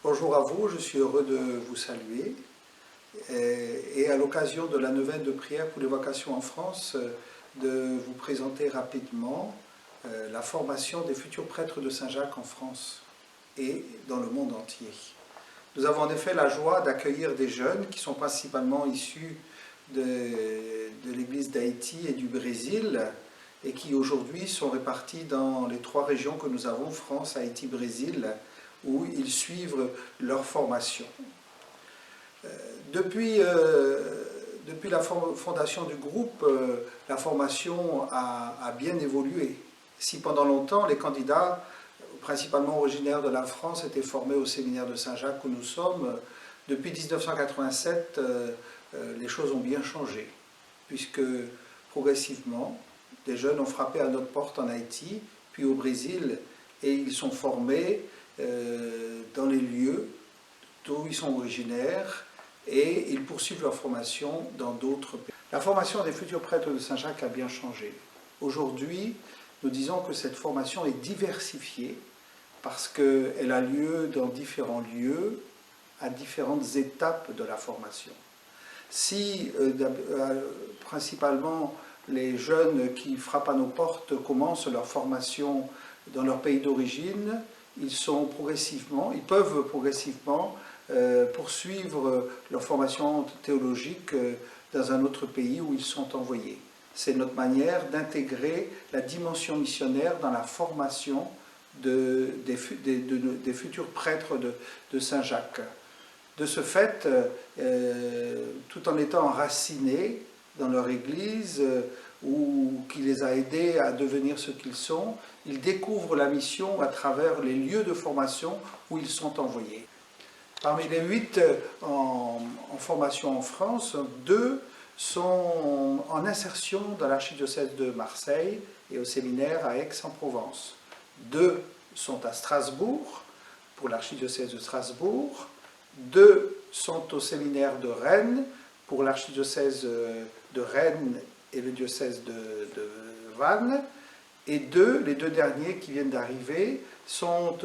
Bonjour à vous, je suis heureux de vous saluer et à l'occasion de la neuvaine de prière pour les vocations en France, de vous présenter rapidement la formation des futurs prêtres de Saint-Jacques en France et dans le monde entier. Nous avons en effet la joie d'accueillir des jeunes qui sont principalement issus de l'Église d'Haïti et du Brésil et qui aujourd'hui sont répartis dans les 3 régions que nous avons, France, Haïti, Brésil, où ils suivent leur formation. Depuis la fondation du groupe, la formation a bien évolué. Si pendant longtemps, les candidats, principalement originaires de la France, étaient formés au séminaire de Saint-Jacques où nous sommes, depuis 1987, les choses ont bien changé, puisque progressivement, des jeunes ont frappé à notre porte en Haïti, puis au Brésil, et ils sont formés dans les lieux d'où ils sont originaires et ils poursuivent leur formation dans d'autres pays. La formation des futurs prêtres de Saint-Jacques a bien changé. Aujourd'hui, nous disons que cette formation est diversifiée parce qu'elle a lieu dans différents lieux, à différentes étapes de la formation. Si principalement les jeunes qui frappent à nos portes commencent leur formation dans leur pays d'origine, ils peuvent progressivement poursuivre leur formation théologique dans un autre pays où ils sont envoyés. C'est notre manière d'intégrer la dimension missionnaire dans la formation des futurs prêtres de Saint-Jacques. De ce fait, tout en étant enracinés dans leur Église, ou qui les a aidés à devenir ce qu'ils sont, ils découvrent la mission à travers les lieux de formation où ils sont envoyés. Parmi les 8 en formation en France, 2 sont en insertion dans l'archidiocèse de Marseille et au séminaire à Aix-en-Provence. 2 sont à Strasbourg, pour l'archidiocèse de Strasbourg. 2 sont au séminaire de Rennes, pour l'archidiocèse de Rennes et le diocèse de Vannes, et les 2 derniers qui viennent d'arriver sont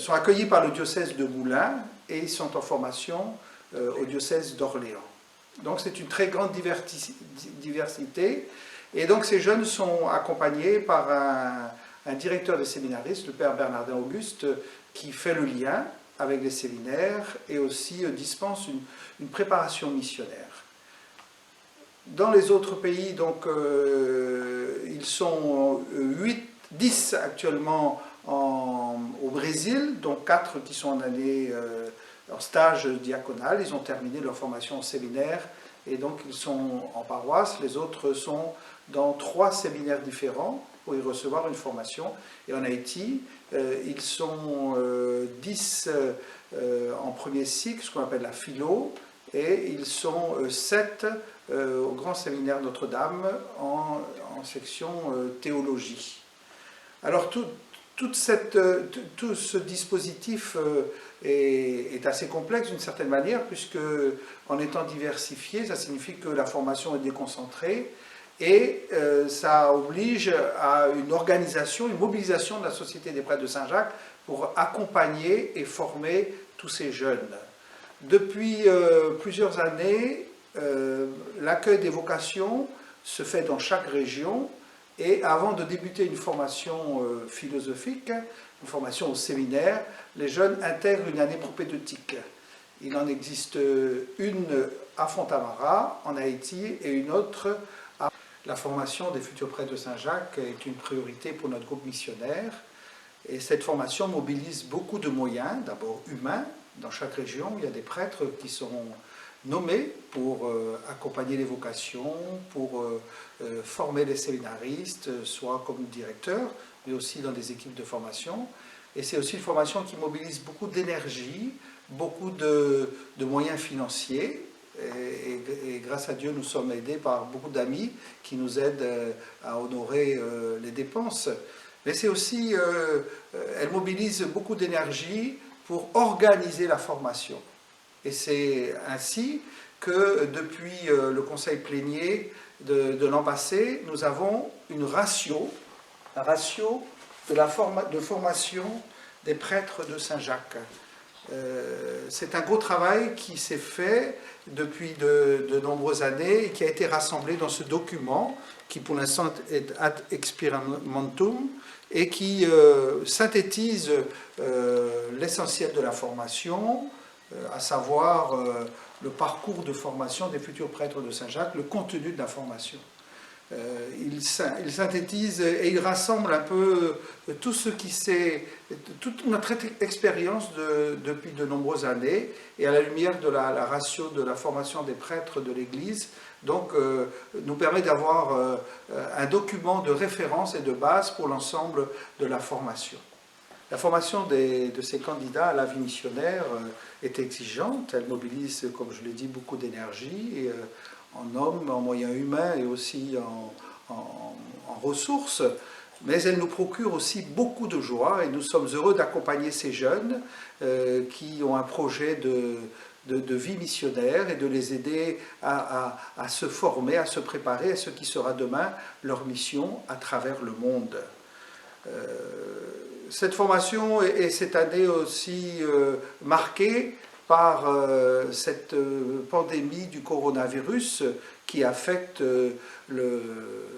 accueillis par le diocèse de Moulins et ils sont en formation au diocèse d'Orléans. Donc c'est une très grande diversité, et donc ces jeunes sont accompagnés par un directeur des séminaristes, le père Bernardin Auguste, qui fait le lien avec les séminaires et aussi dispense une préparation missionnaire. Dans les autres pays, donc, ils sont 10 actuellement au Brésil, dont 4 qui sont en stage diaconal. Ils ont terminé leur formation au séminaire et donc ils sont en paroisse. Les autres sont dans 3 séminaires différents pour y recevoir une formation. Et en Haïti, ils sont 10 en premier cycle, ce qu'on appelle la philo, et ils sont 7 au Grand Séminaire Notre-Dame en section théologie. Alors tout ce dispositif est assez complexe d'une certaine manière, puisque en étant diversifié, ça signifie que la formation est déconcentrée et ça oblige à une organisation, une mobilisation de la Société des prêtres de Saint-Jacques pour accompagner et former tous ces jeunes. Depuis plusieurs années, l'accueil des vocations se fait dans chaque région, et avant de débuter une formation philosophique, une formation au séminaire, les jeunes intègrent une année propédeutique. Il en existe une à Fontamara, en Haïti, et une autre à... La formation des futurs prêtres de Saint-Jacques est une priorité pour notre groupe missionnaire, et cette formation mobilise beaucoup de moyens, d'abord humains. Dans chaque région, il y a des prêtres qui seront nommés pour accompagner les vocations, pour former les séminaristes, soit comme directeurs, mais aussi dans des équipes de formation. Et c'est aussi une formation qui mobilise beaucoup d'énergie, beaucoup de moyens financiers. Et grâce à Dieu, nous sommes aidés par beaucoup d'amis qui nous aident à honorer les dépenses. Mais c'est aussi, elle mobilise beaucoup d'énergie pour organiser la formation. Et c'est ainsi que depuis le conseil plénier de l'an passé, nous avons un ratio de formation des prêtres de Saint-Jacques. C'est un gros travail qui s'est fait depuis de nombreuses années et qui a été rassemblé dans ce document qui pour l'instant est ad experimentum et qui synthétise l'essentiel de la formation, à savoir le parcours de formation des futurs prêtres de Saint-Jacques, le contenu de la formation. Il synthétise et il rassemble un peu tout ce qui s'est, toute notre expérience depuis de nombreuses années, et à la lumière de la ratio de la formation des prêtres de l'Église, donc nous permet d'avoir un document de référence et de base pour l'ensemble de la formation. La formation de ces candidats à la vie missionnaire est exigeante, elle mobilise, comme je l'ai dit, beaucoup d'énergie, en hommes, en moyens humains et aussi en ressources, mais elle nous procure aussi beaucoup de joie et nous sommes heureux d'accompagner ces jeunes qui ont un projet de vie missionnaire et de les aider à se former, à se préparer à ce qui sera demain leur mission à travers le monde. Cette formation est cette année aussi marquée par cette pandémie du coronavirus qui affecte le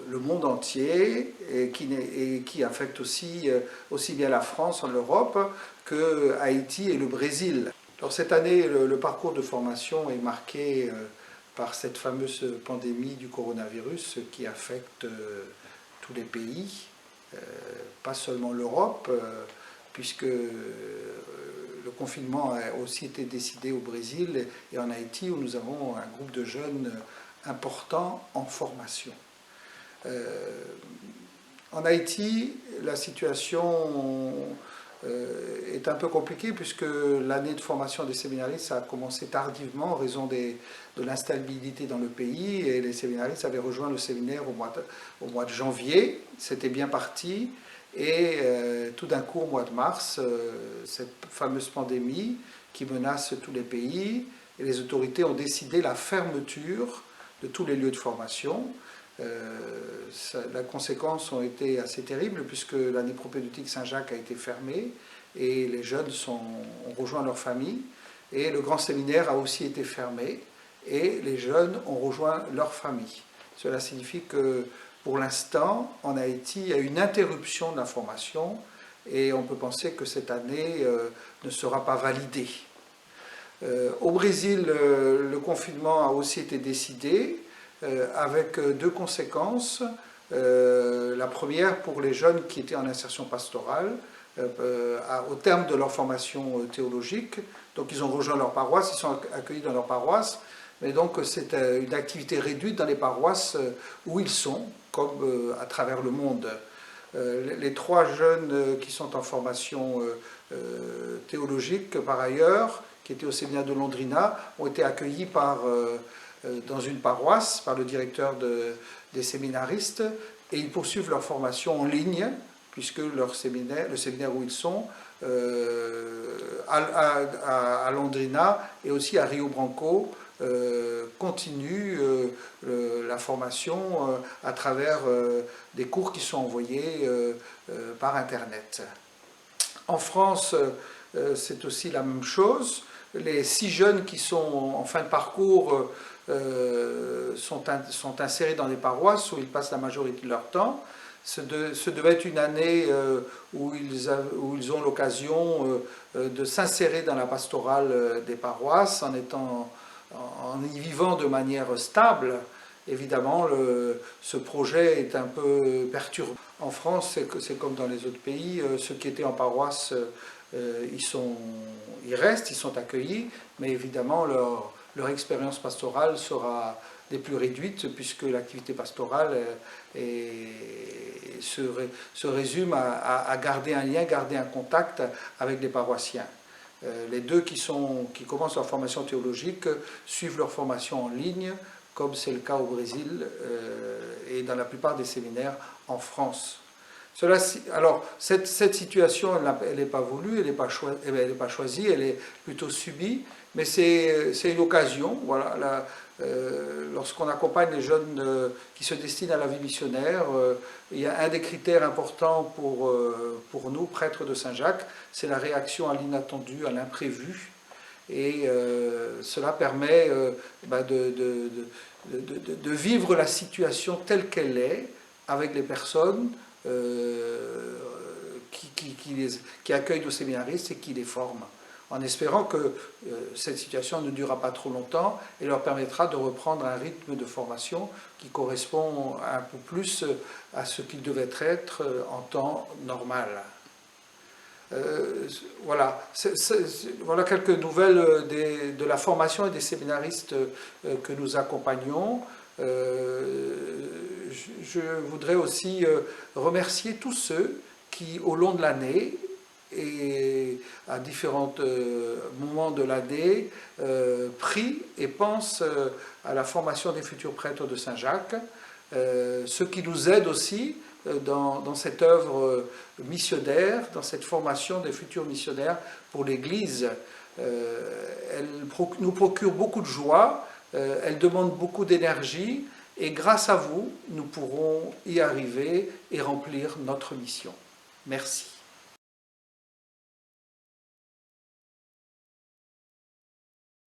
monde entier et qui affecte aussi bien la France en Europe que Haïti et le Brésil. Alors cette année, le parcours de formation est marqué par cette fameuse pandémie du coronavirus qui affecte tous les pays, pas seulement l'Europe, puisque le confinement a aussi été décidé au Brésil et en Haïti, où nous avons un groupe de jeunes importants en formation. En Haïti, la situation est un peu compliquée puisque l'année de formation des séminaristes a commencé tardivement en raison de l'instabilité dans le pays et les séminaristes avaient rejoint le séminaire au mois de janvier, c'était bien parti. Et tout d'un coup, au mois de mars, cette fameuse pandémie qui menace tous les pays, et les autorités ont décidé la fermeture de tous les lieux de formation. Les conséquences ont été assez terribles puisque l'année propédeutique Saint-Jacques a été fermée et les jeunes ont rejoint leur famille. Et le grand séminaire a aussi été fermé et les jeunes ont rejoint leur famille. Cela signifie que pour l'instant, en Haïti, il y a une interruption de la formation et on peut penser que cette année ne sera pas validée. Au Brésil, le confinement a aussi été décidé avec deux conséquences. La première, pour les jeunes qui étaient en insertion pastorale, au terme de leur formation théologique, donc ils ont rejoint leur paroisse, ils sont accueillis dans leur paroisse, mais donc c'est une activité réduite dans les paroisses où ils sont, comme à travers le monde. Les trois jeunes qui sont en formation théologique, par ailleurs, qui étaient au séminaire de Londrina, ont été accueillis dans une paroisse par le directeur des séminaristes et ils poursuivent leur formation en ligne, puisque le séminaire où ils sont, à Londrina et aussi à Rio Branco, continue la formation à travers des cours qui sont envoyés par Internet. En France, c'est aussi la même chose. Les 6 jeunes qui sont en fin de parcours sont insérés dans des paroisses où ils passent la majorité de leur temps. Ce devait être une année où ils ont l'occasion de s'insérer dans la pastorale des paroisses en y vivant de manière stable. Évidemment, ce projet est un peu perturbant. En France, c'est comme dans les autres pays, ceux qui étaient en paroisse, ils restent, ils sont accueillis, mais évidemment, leur expérience pastorale sera des plus réduites, puisque l'activité pastorale se résume à garder un lien, garder un contact avec les paroissiens. Les deux qui commencent leur formation théologique suivent leur formation en ligne, comme c'est le cas au Brésil et dans la plupart des séminaires en France. Alors, cette situation, elle n'est pas voulue, elle n'est pas choisie, elle est plutôt subie, mais c'est une occasion. Voilà, lorsqu'on accompagne les jeunes qui se destinent à la vie missionnaire, il y a un des critères importants pour nous, prêtres de Saint-Jacques, c'est la réaction à l'inattendu, à l'imprévu. Et cela permet de vivre la situation telle qu'elle est avec les personnes qui accueillent nos séminaristes et qui les forment, en espérant que cette situation ne durera pas trop longtemps et leur permettra de reprendre un rythme de formation qui correspond un peu plus à ce qu'il devait être en temps normal. Voilà quelques nouvelles de la formation et des séminaristes que nous accompagnons. Je voudrais aussi remercier tous ceux qui, au long de l'année et à différents moments de l'année, prient et pensent à la formation des futurs prêtres de Saint-Jacques, ceux qui nous aident aussi dans cette œuvre missionnaire, dans cette formation des futurs missionnaires pour l'Église. Elle nous procure beaucoup de joie, elle demande beaucoup d'énergie, et grâce à vous, nous pourrons y arriver et remplir notre mission. Merci.